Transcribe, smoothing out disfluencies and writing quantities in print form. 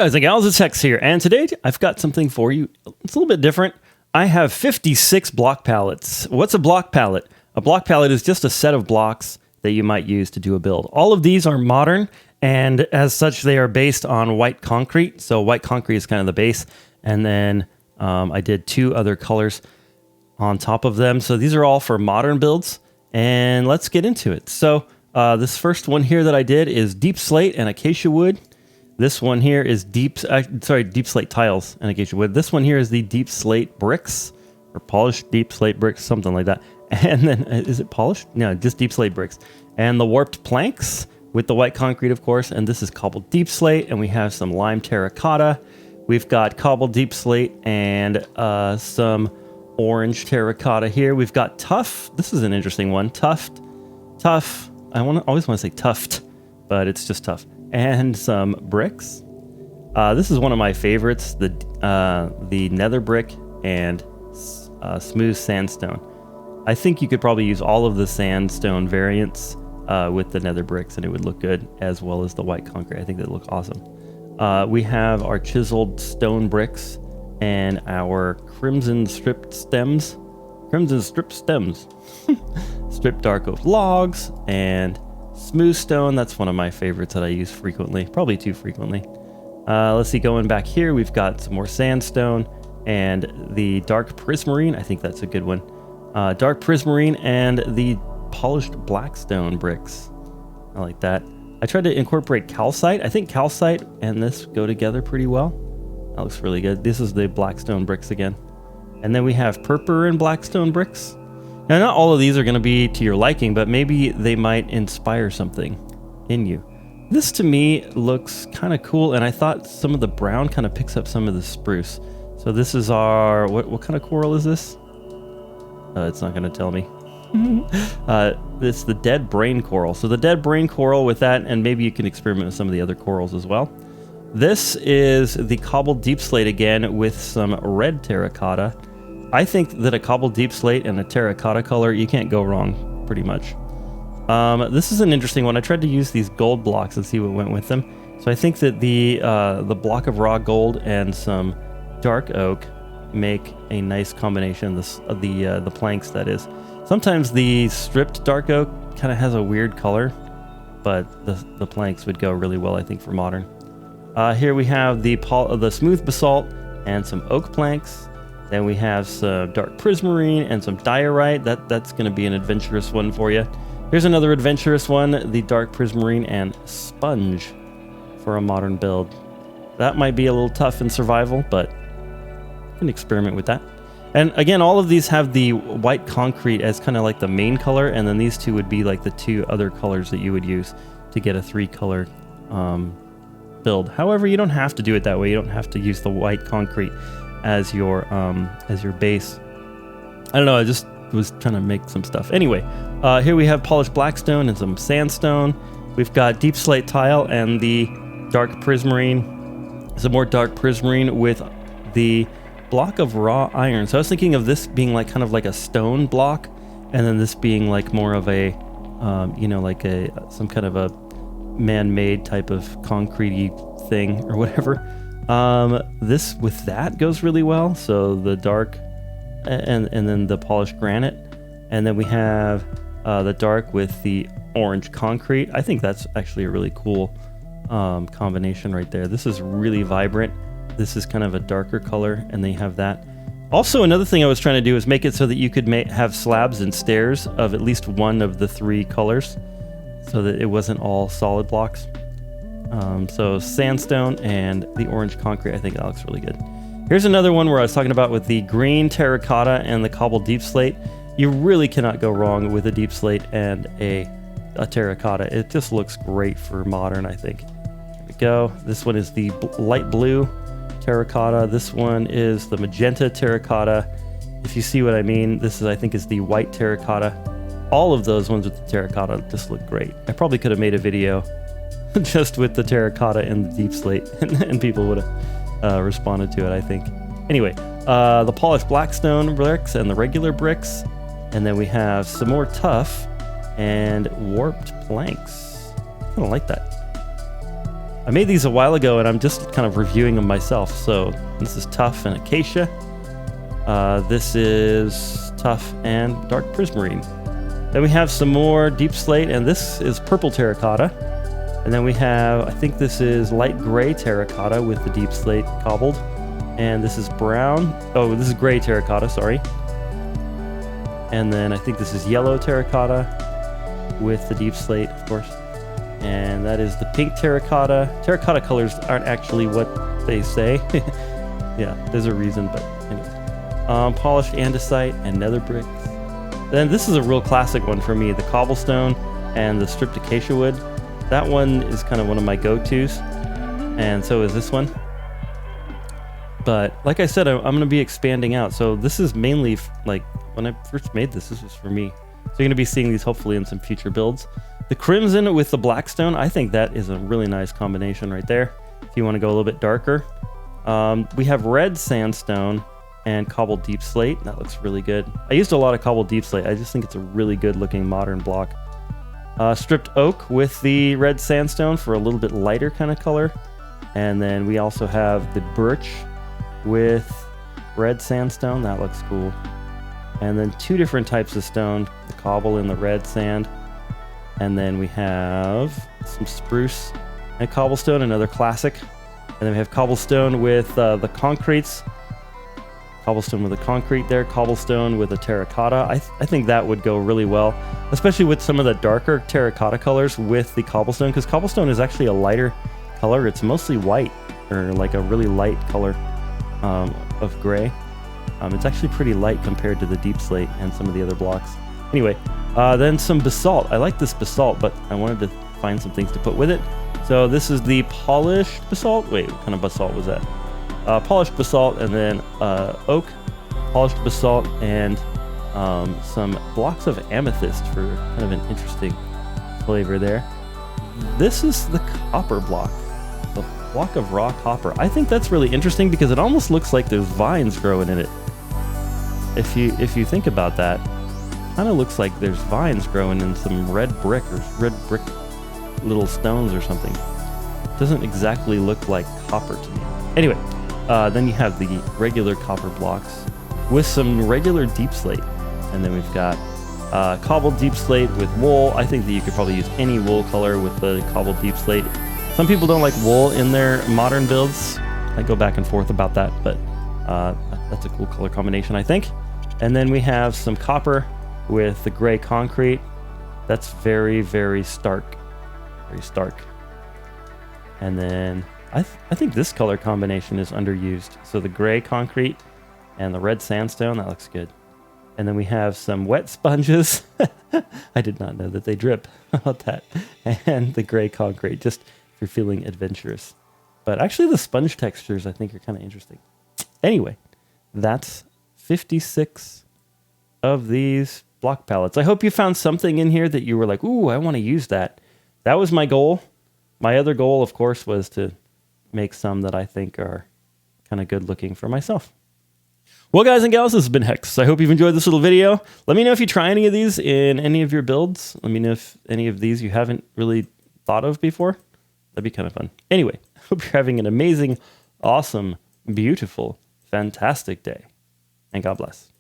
guys and gals, it's Hex here, and today I've got something for you. It's a little bit different. I have 56 block pallets. What's a block pallet? A block pallet is just a set of blocks that you might use to do a build. All of these are modern, and as such, they are based on white concrete. So white concrete is kind of the base, and then I did two other colors on top of them. So these are all for modern builds, and let's get into it. So this first one here that I did is deep slate and acacia wood. This one here is deep slate tiles and acacia wood. This one here is the deep slate bricks, or polished deep slate bricks, something like that. And then, is it polished? No, just deep slate bricks. And the warped planks with the white concrete, of course. And this is cobbled deep slate, and we have some lime terracotta. We've got cobbled deep slate and some orange terracotta here. We've got tuff. This is an interesting one. Tuff. I always want to say tuft, but it's just tuff. And some bricks. This is one of my favorites, the nether brick and smooth sandstone. I think you could probably use all of the sandstone variants with the nether bricks, and it would look good, as well as the white concrete. I think they look awesome. We have our chiseled stone bricks and our crimson stripped stems. Stripped dark oak logs and smooth stone. That's one of my favorites that I use frequently, probably too frequently. Let's see, going back here, we've got some more sandstone and the dark prismarine. I think that's a good one. Dark prismarine and the polished blackstone bricks. I like that. I tried to incorporate calcite. I think calcite and this go together pretty well. That looks really good. This is the blackstone bricks again. And then we have purple and blackstone bricks. Now, not all of these are going to be to your liking, but maybe they might inspire something in you. This to me looks kind of cool, and I thought some of the brown kind of picks up some of the spruce. So this is our, what kind of coral is this? It's not going to tell me. It's the dead brain coral. So the dead brain coral with that, and maybe you can experiment with some of the other corals as well. This is the cobbled deep slate again with some red terracotta. I think that a cobbled deep slate and a terracotta color, you can't go wrong, pretty much. This is an interesting one. I tried to use these gold blocks and see what went with them. So I think that the block of raw gold and some dark oak make a nice combination of the planks, that is. Sometimes the stripped dark oak kind of has a weird color, but the planks would go really well, I think, for modern. Here we have the smooth basalt and some oak planks. Then we have some dark prismarine and some diorite. That's going to be an adventurous one for you. Here's another adventurous one, the dark prismarine and sponge for a modern build. That might be a little tough in survival, but you can experiment with that. And again, all of these have the white concrete as kind of like the main color, and then these two would be like the two other colors that you would use to get a 3-color build. However, you don't have to do it that way. You don't have to use the white concrete as your base. I don't know, I just was trying to make some stuff. Anyway, here we have polished blackstone and some sandstone. We've got deep slate tile and the dark prismarine. Some more dark prismarine with the block of raw iron. So I was thinking of this being like kind of like a stone block, and then this being like more of a like some kind of a man-made type of concrete-y thing or whatever. This with that goes really well. So the dark and then the polished granite, and then we have the dark with the orange concrete. I think that's actually a really cool combination right there. This is really vibrant. This is kind of a darker color, and they have that. Also, another thing I was trying to do is make it so that you could have slabs and stairs of at least one of the 3 colors, so that it wasn't all solid blocks. So sandstone and the orange concrete, I think that looks really good. Here's another one where I was talking about with the green terracotta and the cobbled deep slate. You really cannot go wrong with a deep slate and a terracotta. It just looks great for modern, I think. There we go. This one is the light blue terracotta. This one is the magenta terracotta. If you see what I mean, this is, I think, is the white terracotta. All of those ones with the terracotta just look great. I probably could have made a video just with the terracotta and the deep slate, and people would have responded to it, I think. Anyway, the polished blackstone bricks and the regular bricks, and then we have some more tuff and warped planks. I kind of like that. I made these a while ago and I'm just kind of reviewing them myself. So this is tough and acacia. This is tough and dark prismarine. Then we have some more deep slate, and this is purple terracotta. And then we have, I think this is light gray terracotta with the deep slate cobbled. And this is brown. Oh, this is gray terracotta, sorry. And then I think this is yellow terracotta with the deep slate, of course. And that is the pink terracotta. Terracotta colors aren't actually what they say. Yeah, there's a reason, but anyway. Polished andesite and nether bricks. Then this is a real classic one for me, the cobblestone and the stripped acacia wood. That one is kind of one of my go-tos, and so is this one. But like I said, I'm going to be expanding out. So this is mainly, like, when I first made this was for me. So you're going to be seeing these hopefully in some future builds. The crimson with the blackstone, I think that is a really nice combination right there. If you want to go a little bit darker. We have red sandstone and cobbled deep slate. That looks really good. I used a lot of cobbled deep slate. I just think it's a really good looking modern block. Stripped oak with the red sandstone for a little bit lighter kind of color. And then we also have the birch with red sandstone. That looks cool. And then two different types of stone, the cobble and the red sand. And then we have some spruce and cobblestone, another classic. And then we have cobblestone with the concretes. Cobblestone with a concrete there, cobblestone with a terracotta. I think that would go really well, especially with some of the darker terracotta colors with the cobblestone, because cobblestone is actually a lighter color. It's mostly white, or like a really light color of gray. It's actually pretty light compared to the deep slate and some of the other blocks. Anyway, then some basalt. I like this basalt, but I wanted to find some things to put with it. So this is the polished basalt. Wait, what kind of basalt was that? Polished basalt, and then oak, polished basalt, and some blocks of amethyst for kind of an interesting flavor there. This is the copper block, the block of raw copper. I think that's really interesting because it almost looks like there's vines growing in it. If you think about that, kind of looks like there's vines growing in some red brick or red brick little stones or something. Doesn't exactly look like copper to me. Anyway. Then you have the regular copper blocks with some regular deep slate. And then we've got cobbled deep slate with wool. I think that you could probably use any wool color with the cobbled deep slate. Some people don't like wool in their modern builds. I go back and forth about that, but that's a cool color combination, I think. And then we have some copper with the gray concrete. That's very, very stark. Very stark. And then I think this color combination is underused. So the gray concrete and the red sandstone, that looks good. And then we have some wet sponges. I did not know that they drip. How about that? And the gray concrete, just if you're feeling adventurous. But actually the sponge textures I think are kind of interesting. Anyway, that's 56 of these block palettes. I hope you found something in here that you were like, ooh, I want to use that. That was my goal. My other goal, of course, was to make some that I think are kind of good looking for myself. Well, guys and gals, this has been Hex. I hope you've enjoyed this little video. Let me know if you try any of these in any of your builds. Let me know if any of these you haven't really thought of before. That'd be kind of fun. Anyway, I hope you're having an amazing, awesome, beautiful, fantastic day. And God bless.